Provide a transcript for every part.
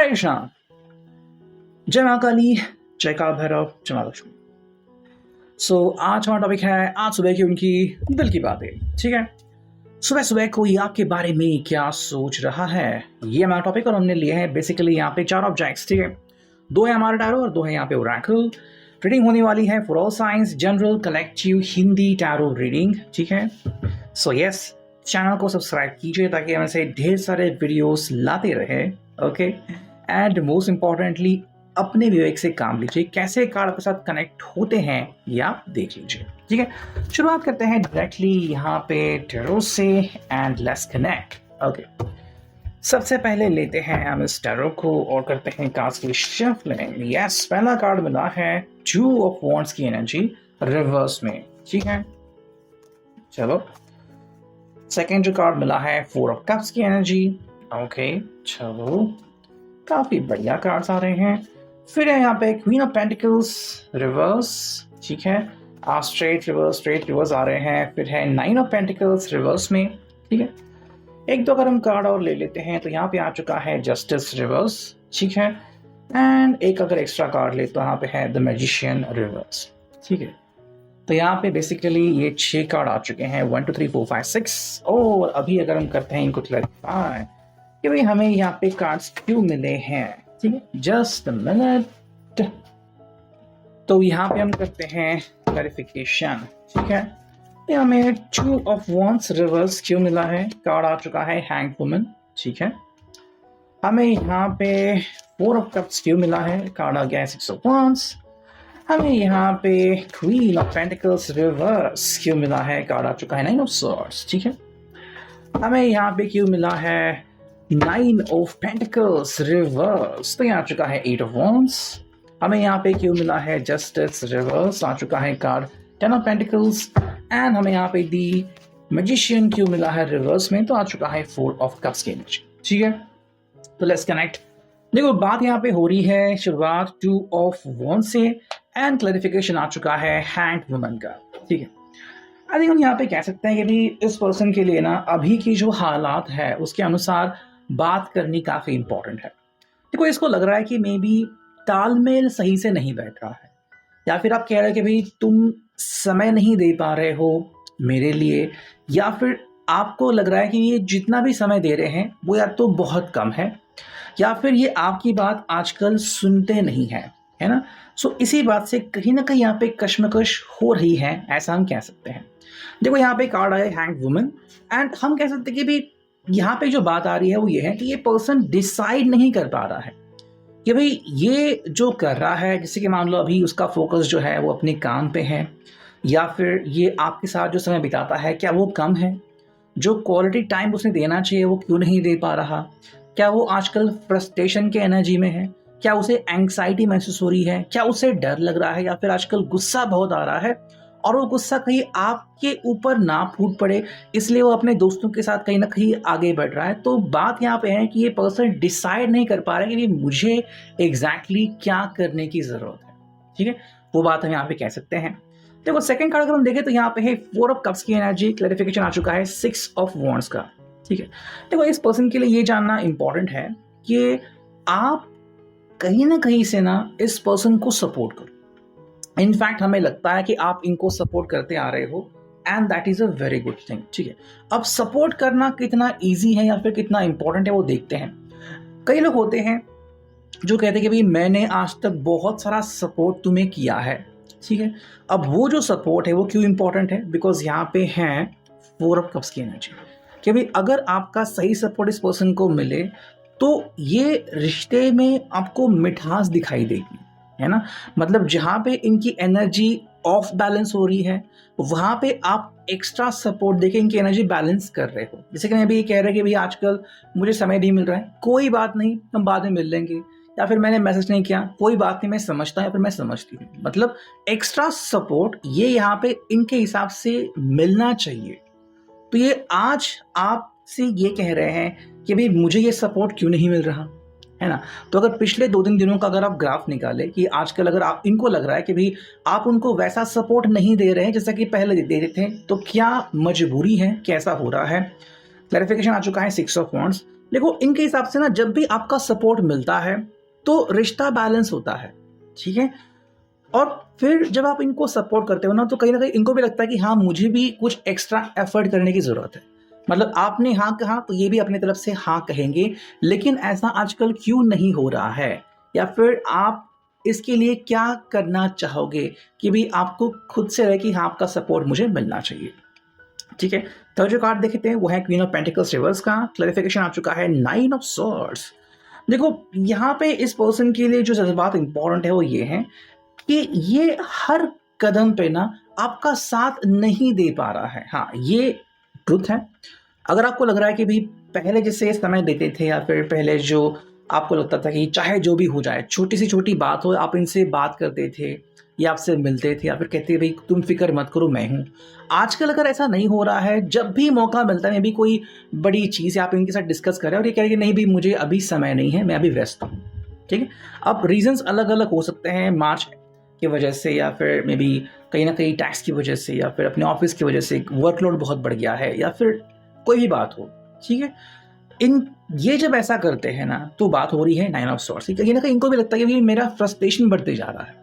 हरे कृष्णा। जय महाकाली, जय काल भैरव, जय माँ लक्ष्मी। आज हमारा टॉपिक है आज सुबह की उनकी दिल की बातें। ठीक है, सुबह सुबह कोई आपके बारे में क्या सोच रहा है, ये हमारा टॉपिक। और हमने लिए हैं बेसिकली यहाँ पे 4 ऑब्जेक्ट्स। ठीक है, 2 है हमारा टैरो और 2 है यहाँ पे ओरेकल। रीडिंग होने वाली है for all science, general, collective, Hindi tarot reading. ठीक है, यस, चैनल को सब्सक्राइब कीजिए ताकि हम ऐसे ढेर सारे वीडियोस लाते रहे। ओके, एंड मोस्ट इम्पॉर्टेंटली अपने विवेक से काम लीजिए, कैसे कार्ड आपके साथ कनेक्ट होते हैं ये आप देख लीजिए। ठीक है, शुरुआत करते हैं डायरेक्टली यहाँ पे टैरो से एंड लेट्स कनेक्ट। ओके, सबसे पहले लेते हैं हम इस टैरो को और करते हैं कार्ड्स की शफलिंग। यस, पहला कार्ड मिला है 2 ऑफ वॉन्ड्स की एनर्जी रिवर्स में। ठीक है, चलो सेकेंड जो कार्ड मिला है 4 ऑफ कप्स की एनर्जी। ओके, चलो काफी बढ़िया कार्ड्स आ रहे हैं। फिर है यहाँ पे क्वीन ऑफ पेंटिकल्स रिवर्स। ठीक है, स्ट्रेट रिवर्स आ रहे हैं। फिर है 9 ऑफ पेंटिकल्स रिवर्स में। ठीक है, एक दो अगर हम कार्ड और ले लेते हैं तो यहाँ पे आ चुका है जस्टिस रिवर्स। ठीक है, एंड एक अगर एक्स्ट्रा कार्ड ले तो यहाँ पे है द मैजिशियन रिवर्स। ठीक है, तो यहाँ पे बेसिकली ये 6 कार्ड आ चुके हैं, 1 2 3 4 5 6। और अभी अगर हम करते हैं इनको क्लैरिफाई कि भाई हमें यहाँ पे कार्ड्स क्यों मिले हैं। ठीक है, जस्ट अ मिनट। तो यहाँ पे हम करते हैं क्लैरिफिकेशन। ठीक है, हमें 2 ऑफ वॉन्ड्स रिवर्स क्यों मिला है, कार्ड आ चुका है हैंग वुमन। ठीक है, हमें यहाँ पे 4 ऑफ कप्स क्यों मिला है, कार्ड आ गया है 6 ऑफ वॉन्ड्स। हमें यहाँ पे क्वीन ऑफ पेंटिकल्स रिवर्स क्यों मिला है, कार्ड आ चुका है 9 ऑफ सॉर्ड्स। ठीक है, हमें यहाँ पे क्यों मिला है 9 ऑफ पेंटिकल्स रिवर्स, तो यहाँ आ चुका है 8 ऑफ वॉन्ड्स। हमें यहाँ पे क्यों मिला है जस्टिस रिवर्स, आ चुका है कार्ड 10 ऑफ पेंटिकल्स। एंड हमें यहाँ पे दी मैजिशियन क्यों मिला है रिवर्स में, तो आ चुका है 4 ऑफ कप्स की एनर्जी। ठीक है, तो लेट्स कनेक्ट। देखो बात यहाँ पे हो रही है शुरुआत 2 ऑफ वॉन्ड से एंड क्लैरिफिकेशन आ चुका है हैंग वुमन का। ठीक है, आई थिंक हम यहाँ पे कह सकते हैं कि भी इस पर्सन के लिए ना अभी की जो हालात है उसके अनुसार बात करनी काफी इंपॉर्टेंट है। देखो इसको लग रहा है कि मे बी तालमेल सही से नहीं बैठ रहा है, या फिर आप कह रहे हैं कि भाई तुम समय नहीं दे पा रहे हो मेरे लिए, या फिर आपको लग रहा है कि ये जितना भी समय दे रहे हैं वो या तो बहुत कम है, या फिर ये आपकी बात आजकल सुनते नहीं है, है ना। सो इसी बात से कहीं ना कहीं यहाँ पे कश्मकश हो रही है, ऐसा हम कह सकते हैं। देखो यहाँ पे कार्ड आया हैंग वुमन, एंड हम कह सकते हैं कि भी यहाँ पे जो बात आ रही है वो ये है कि ये पर्सन डिसाइड नहीं कर पा रहा है कि भाई ये जो कर रहा है, जैसे कि मान लो अभी उसका फोकस जो है वो अपने काम पे है, या फिर ये आपके साथ जो समय बिताता है क्या वो कम है, जो क्वालिटी टाइम उसने देना चाहिए वो क्यों नहीं दे पा रहा, क्या वो आजकल फ्रस्ट्रेशन के एनर्जी में है, क्या उसे एंग्जाइटी महसूस हो रही है, क्या उसे डर लग रहा है, या फिर आजकल गुस्सा बहुत आ रहा है और वो गुस्सा कहीं आपके ऊपर ना फूट पड़े इसलिए वो अपने दोस्तों के साथ कहीं ना कहीं आगे बढ़ रहा है। तो बात यहाँ पे है कि ये पर्सन डिसाइड नहीं कर पा रहा है कि मुझे एग्जैक्टली क्या करने की जरूरत है। ठीक है, वो बात हम यहाँ पे कह सकते हैं। देखो सेकंड कार्ड अगर हम देखें तो यहाँ पे है 4 ऑफ कप्स की एनर्जी, क्लैरिफिकेशन आ चुका है 6 ऑफ वॉन्ड्स का। ठीक है, देखो इस पर्सन के लिए ये जानना इंपॉर्टेंट है कि आप कहीं ना कहीं से ना इस पर्सन को सपोर्ट करो। इनफैक्ट हमें लगता है कि आप इनको सपोर्ट करते आ रहे हो and that is a very good thing. ठीक है, अब सपोर्ट करना कितना इजी है या फिर कितना इंपॉर्टेंट है वो देखते हैं। कई लोग होते हैं जो कहते हैं कि भाई मैंने आज तक बहुत सारा सपोर्ट तुम्हें किया है। ठीक है, अब वो जो सपोर्ट है वो क्यों इंपॉर्टेंट है, बिकॉज यहाँ पे है 4 ऑफ कप्स की एनर्जी कि भाई अगर आपका सही सपोर्ट इस पर्सन को मिले तो ये रिश्ते में आपको मिठास दिखाई देगी, है ना। मतलब जहाँ पे इनकी एनर्जी ऑफ बैलेंस हो रही है वहाँ पे आप एक्स्ट्रा सपोर्ट देके इनकी एनर्जी बैलेंस कर रहे हो। जैसे कि मैं अभी ये कह रहा है कि भाई आजकल मुझे समय नहीं मिल रहा है, कोई बात नहीं हम बाद में मिल लेंगे, या फिर मैंने मैसेज नहीं किया, कोई बात नहीं मैं समझता है, फिर मैं समझती हूँ। मतलब एक्स्ट्रा सपोर्ट ये यहाँ पे इनके हिसाब से मिलना चाहिए। तो ये आज आपसे ये कह रहे हैं कि भाई मुझे ये सपोर्ट क्यों नहीं मिल रहा, है ना। तो अगर पिछले 2-3 दिनों का अगर आप ग्राफ निकाले कि आजकल अगर आप इनको लग रहा है कि भाई आप उनको वैसा सपोर्ट नहीं दे रहे हैं जैसा कि पहले दे रहे थे, तो क्या मजबूरी है, कैसा हो रहा है। क्लैरिफिकेशन आ चुका है 6 ऑफ वॉन्ड्स। देखो इनके हिसाब से ना जब भी आपका सपोर्ट मिलता है तो रिश्ता बैलेंस होता है, ठीक है। और फिर जब आप इनको सपोर्ट करते हो ना तो कहीं ना कहीं इनको भी लगता है कि हाँ मुझे भी कुछ एक्स्ट्रा एफर्ट करने की ज़रूरत है। मतलब आपने हाँ कहा तो ये भी अपनी तरफ से हाँ कहेंगे, लेकिन ऐसा आजकल क्यों नहीं हो रहा है, या फिर आप इसके लिए क्या करना चाहोगे कि भी आपको खुद से रहे कि हाँ आपका सपोर्ट मुझे मिलना चाहिए, ठीक है। तो जो कार्ड देखते हैं वो है क्वीन ऑफ पेंटिकल्स रिवर्स का। क्लैरिफिकेशन आ चुका है 9 ऑफ सॉर्ड्स। देखो यहाँ पे इस पर्सन के लिए जो जज्बात इंपॉर्टेंट है वो ये है कि ये हर कदम पे ना आपका साथ नहीं दे पा रहा है। हाँ ये ट्रुथ है। अगर आपको लग रहा है कि भाई पहले जैसे समय देते थे, या फिर पहले जो आपको लगता था कि चाहे जो भी हो जाए, छोटी सी छोटी बात हो, आप इनसे बात करते थे या आपसे मिलते थे या फिर कहते भाई तुम फिक्र मत करो मैं हूँ। आजकल अगर ऐसा नहीं हो रहा है, जब भी मौका मिलता है, भी कोई बड़ी चीज़ है आप इनके साथ डिस्कस करें और ये कह रहे कि नहीं भाई मुझे अभी समय नहीं है, मैं अभी व्यस्त हूँ, ठीक है। अब रीजंस अलग अलग हो सकते हैं, मार्च की वजह से, या फिर मे बी कहीं ना कहीं टैक्स की वजह से, या फिर अपने ऑफिस की वजह से वर्कलोड बहुत बढ़ गया है, या फिर कोई भी बात हो, ठीक है। इन ये जब ऐसा करते हैं ना तो बात हो रही है 9 ऑफ सॉर्ड्स। कहीं ना कहीं इनको भी लगता है कि मेरा फ्रस्ट्रेशन बढ़ते जा रहा है।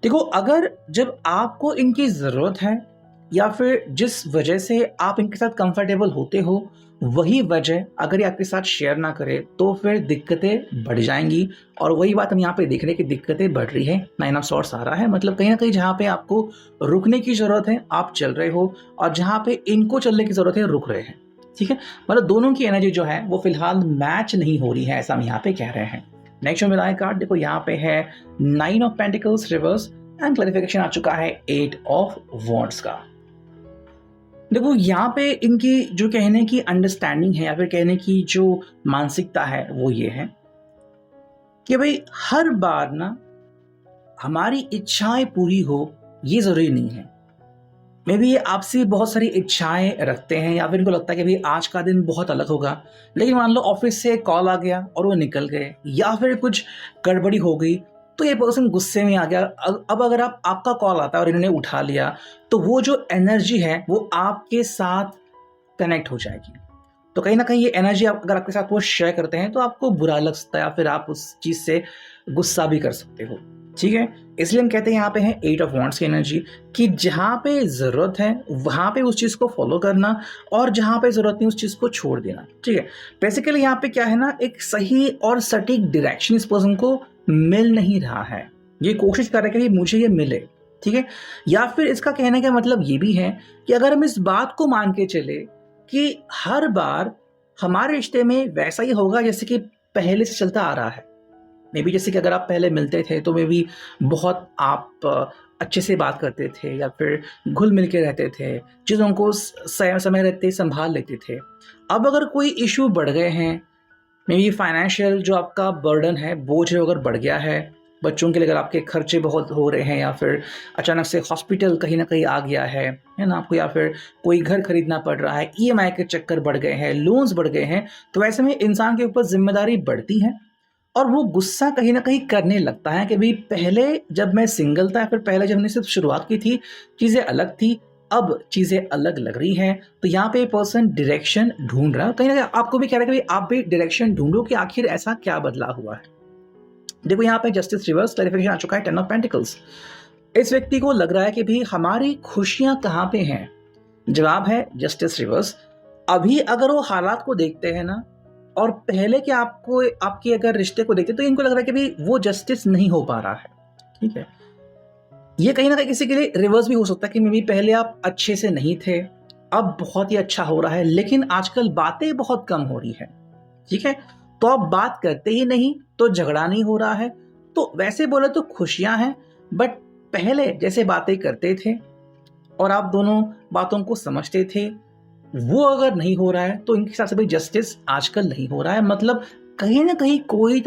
देखो अगर जब आपको इनकी ज़रूरत है या फिर जिस वजह से आप इनके साथ कंफर्टेबल होते हो वही वजह अगर ये आपके साथ शेयर ना करे तो फिर दिक्कतें बढ़ जाएंगी। और वही बात हम यहाँ पे देख रहे हैं कि दिक्कतें बढ़ रही है, 9 ऑफ सॉर्ड्स आ रहा है। मतलब कहीं ना कहीं जहाँ पे आपको रुकने की ज़रूरत है आप चल रहे हो, और जहाँ पे इनको चलने की ज़रूरत है रुक रहे हैं, ठीक है। मतलब दोनों की एनर्जी जो है वो फिलहाल मैच नहीं हो रही है, ऐसा हम यहाँ पे कह रहे हैं। नेक्स्ट जो मिला है कार्ड, देखो यहाँ पे है 9 of pentacles reverse and clarification आ चुका है 8 ऑफ वॉन्ड्स का। देखो यहाँ पे इनकी जो कहने की अंडरस्टैंडिंग है या फिर कहने की जो मानसिकता है वो ये है कि भाई हर बार ना हमारी इच्छाएं पूरी हो ये जरूरी नहीं है। मे बी ये आपसे बहुत सारी इच्छाएं रखते हैं, या फिर इनको लगता है कि भाई आज का दिन बहुत अलग होगा, लेकिन मान लो ऑफिस से कॉल आ गया और वो निकल गए, या फिर कुछ गड़बड़ी हो गई तो ये पर्सन गुस्से में आ गया। अब अगर आपका कॉल आता है और इन्होंने उठा लिया तो वो जो एनर्जी है वो आपके साथ कनेक्ट हो जाएगी। तो कहीं ना कहीं ये एनर्जी अगर आपके साथ वो शेयर करते हैं तो आपको बुरा लग सकता है, या फिर आप उस चीज़ से गुस्सा भी कर सकते हो, ठीक है। इसलिए हम कहते हैं यहाँ पे है 8 ऑफ वॉन्ड्स की एनर्जी कि जहाँ पे ज़रूरत है वहाँ पे उस चीज़ को फॉलो करना, और जहाँ पे ज़रूरत नहीं उस चीज़ को छोड़ देना, ठीक है। बेसिकली यहाँ पे क्या है ना, एक सही और सटीक डायरेक्शन इस पर्सन को मिल नहीं रहा है। ये कोशिश कर रहे हैं कि मुझे ये मिले, ठीक है। या फिर इसका कहने का मतलब ये भी है कि अगर हम इस बात को मान के चले कि हर बार हमारे रिश्ते में वैसा ही होगा जैसे कि पहले से चलता आ रहा है। मे बी जैसे कि अगर आप पहले मिलते थे तो मे बी बहुत आप अच्छे से बात करते थे, या फिर घुल मिल के रहते थे, चीज़ों को समय रहते संभाल लेते थे। अब अगर कोई इशू बढ़ गए हैं, मे बी फाइनेंशियल जो आपका बर्डन है, बोझ है, अगर बढ़ गया है, बच्चों के लिए अगर आपके खर्चे बहुत हो रहे हैं, या फिर अचानक से हॉस्पिटल कहीं ना कहीं आ गया है ना आपको, या फिर कोई घर खरीदना पड़ रहा है, ईएमआई के चक्कर बढ़ गए हैं, लोन्स बढ़ गए हैं, तो ऐसे में इंसान के ऊपर जिम्मेदारी बढ़ती है और वो गुस्सा कहीं ना कहीं करने लगता है कि भाई पहले जब मैं सिंगल था, फिर पहले जब हमने सिर्फ शुरुआत की थी चीज़ें अलग थी, अब चीज़ें अलग लग रही हैं। तो यहाँ पे पर्सन डायरेक्शन ढूंढ रहा है, कहीं ना कहीं आपको भी कह रहा है कि आप भी डायरेक्शन ढूंढो कि आखिर ऐसा क्या बदला हुआ है। देखो यहाँ पे जस्टिस रिवर्स क्लैरिफिकेशन आ चुका है 10 ऑफ पेंटिकल्स। इस व्यक्ति को लग रहा है कि भाई हमारी खुशियां कहाँ पे हैं, जवाब है जस्टिस रिवर्स। अभी अगर वो हालात को देखते हैं ना, और पहले के आपको आपके अगर रिश्ते को देखते तो इनको लग रहा है कि भाई वो जस्टिस नहीं हो पा रहा है, ठीक है। ये कहीं ना कहीं किसी के लिए रिवर्स भी हो सकता है कि मे बी पहले आप अच्छे से नहीं थे, अब बहुत ही अच्छा हो रहा है, लेकिन आजकल बातें बहुत कम हो रही है, ठीक है। तो आप बात करते ही नहीं तो झगड़ा नहीं हो रहा है, तो वैसे बोले तो खुशियां हैं, बट पहले जैसे बातें करते थे और आप दोनों बातों को समझते थे वो अगर नहीं हो रहा है तो इनके हिसाब से भाई जस्टिस आजकल नहीं हो रहा है। मतलब कहीं ना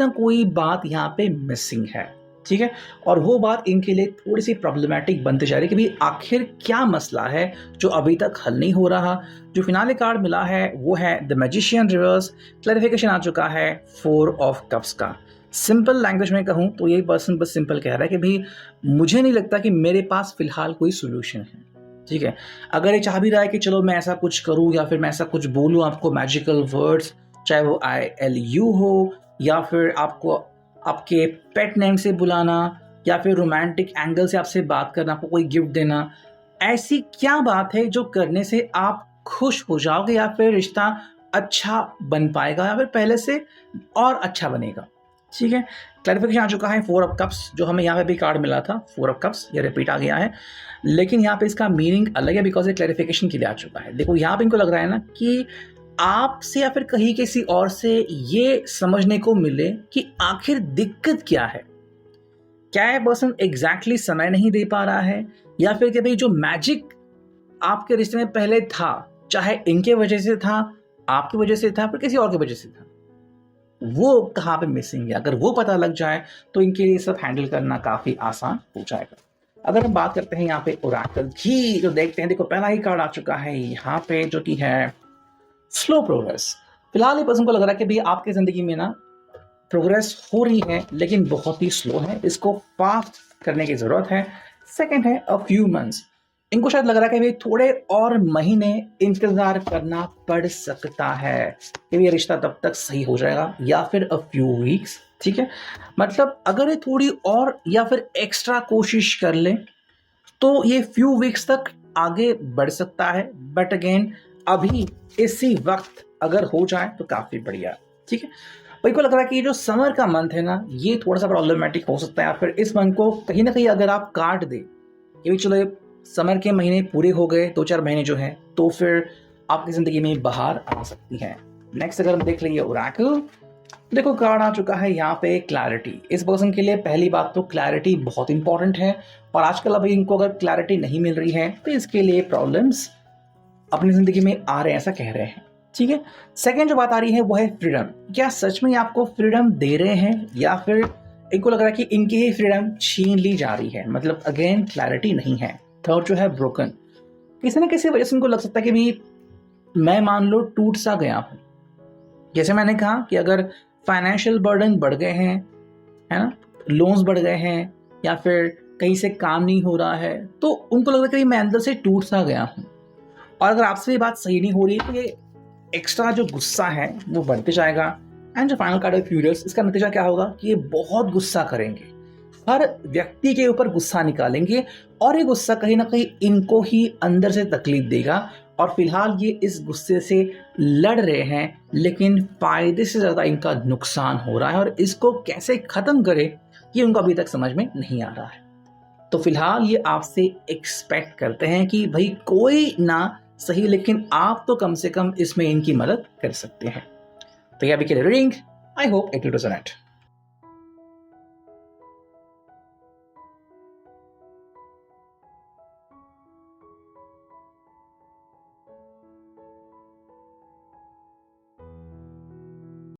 कोई बात यहाँ पे मिसिंग है, ठीक है। और वो बात इनके लिए थोड़ी सी प्रॉब्लमैटिक बनती जा रही है कि भाई आखिर क्या मसला है जो अभी तक हल नहीं हो रहा। जो फिनाले कार्ड मिला है वो है द मैजिशियन रिवर्स। क्लैरिफिकेशन आ चुका है 4 ऑफ कप्स का। सिंपल लैंग्वेज में कहूँ तो ये पर्सन बस सिंपल कह रहा है कि भाई मुझे नहीं लगता कि मेरे पास फिलहाल कोई सोल्यूशन है, ठीक है। अगर ये चाह भी रहा है कि चलो मैं ऐसा कुछ करूँ या फिर मैं ऐसा कुछ बोलूँ आपको मैजिकल वर्ड्स, चाहे वो ILU हो या फिर आपको आपके पेट नेम से बुलाना या फिर रोमांटिक एंगल से आपसे बात करना, आपको कोई गिफ्ट देना, ऐसी क्या बात है जो करने से आप खुश हो जाओगे या फिर रिश्ता अच्छा बन पाएगा या फिर पहले से और अच्छा बनेगा? ठीक है, क्लैरिफिकेशन आ चुका है। 4 ऑफ कप्स जो हमें यहाँ पे भी कार्ड मिला था, 4 ऑफ कप्स ये रिपीट आ गया है, लेकिन यहाँ पे इसका मीनिंग अलग है बिकॉज ये क्लैरिफिकेशन के लिए आ चुका है। देखो यहाँ पे इनको लग रहा है ना कि आपसे या फिर कहीं किसी और से ये समझने को मिले कि आखिर दिक्कत क्या है। क्या ये पर्सन एग्जैक्टली समय नहीं दे पा रहा है या फिर कि भाई जो मैजिक आपके रिश्ते में पहले था, चाहे इनके वजह से था, आपकी वजह से था, फिर किसी और की वजह से था, वो कहाँ पे मिसिंग है। अगर वो पता लग जाए तो इनके लिए सब हैंडल करना काफी आसान हो जाएगा। अगर हम बात करते हैं यहाँ पे ओरेकल की, जो देखते हैं, देखो पहला ही कार्ड आ चुका है यहाँ पे जो कि है स्लो प्रोग्रेस। फिलहाल ये पर्सन को लग रहा है कि भाई आपकी जिंदगी में ना प्रोग्रेस हो रही है लेकिन बहुत ही स्लो है, इसको फास्ट करने की जरूरत है। सेकंड है अ फ्यू मंथ्स, इनको शायद लग रहा है कि भाई थोड़े और महीने इंतजार करना पड़ सकता है कि ये रिश्ता तब तक सही हो जाएगा, या फिर अ फ्यू वीक्स। ठीक है, मतलब अगर ये थोड़ी और या फिर एक्स्ट्रा कोशिश कर ले तो ये फ्यू वीक्स तक आगे बढ़ सकता है, बट अगेन अभी इसी वक्त अगर हो जाए तो काफी बढ़िया। ठीक है, भाई को लग रहा है कि ये जो समर का मंथ है ना, ये थोड़ा सा प्रॉब्लमेटिक हो सकता है, या फिर इस मंथ को कहीं ना कहीं अगर आप काट दे कि भाई चलो समर के महीने पूरे हो गए, 2-4 महीने जो है, तो फिर आपकी जिंदगी में बाहर आ सकती है। नेक्स्ट अगर हम देख लीजिए ओरेकल, देखो कार्ड आ चुका है यहाँ पे क्लैरिटी। इस पर्सन के लिए पहली बात तो क्लैरिटी बहुत इंपॉर्टेंट है, और आजकल अभी इनको अगर क्लैरिटी नहीं मिल रही है तो इसके लिए प्रॉब्लम्स अपनी जिंदगी में आ रहे हैं, ऐसा कह रहे हैं। ठीक है, सेकेंड जो बात आ रही है वो है फ्रीडम। क्या सच में आपको फ्रीडम दे रहे हैं या फिर इनको लग रहा है कि इनकी ही फ्रीडम छीन ली जा रही है, मतलब अगेन क्लैरिटी नहीं है। थर्ड जो है ब्रोकन, किसी न किसी वजह से इनको लग सकता है कि भाई मैं मान लो टूट सा गया हूं। जैसे मैंने कहा कि अगर फाइनेंशियल बर्डन बढ़ गए हैं, है ना, लोन्स बढ़ गए हैं या फिर कहीं से काम नहीं हो रहा है, तो उनको लग रहा है कि मैं अंदर से टूट सा गया हूं। और अगर आपसे ये बात सही नहीं हो रही तो ये एक्स्ट्रा जो गुस्सा है वो बढ़ते जाएगा। एंड जो फाइनल कार्ड है फ्यूरियस, इसका नतीजा क्या होगा कि ये बहुत गुस्सा करेंगे, हर व्यक्ति के ऊपर गुस्सा निकालेंगे, और ये गुस्सा कहीं ना कहीं इनको ही अंदर से तकलीफ देगा। और फिलहाल ये इस गुस्से से लड़ रहे हैं, लेकिन फायदे से ज्यादा इनका नुकसान हो रहा है, और इसको कैसे खत्म करे ये उनको अभी तक समझ में नहीं आ रहा है। तो फिलहाल ये आपसे एक्सपेक्ट करते हैं कि भाई कोई ना सही, लेकिन आप तो कम से कम इसमें इनकी मदद कर सकते हैं। तो ये अभी के लिए reading, I hope it will resonate.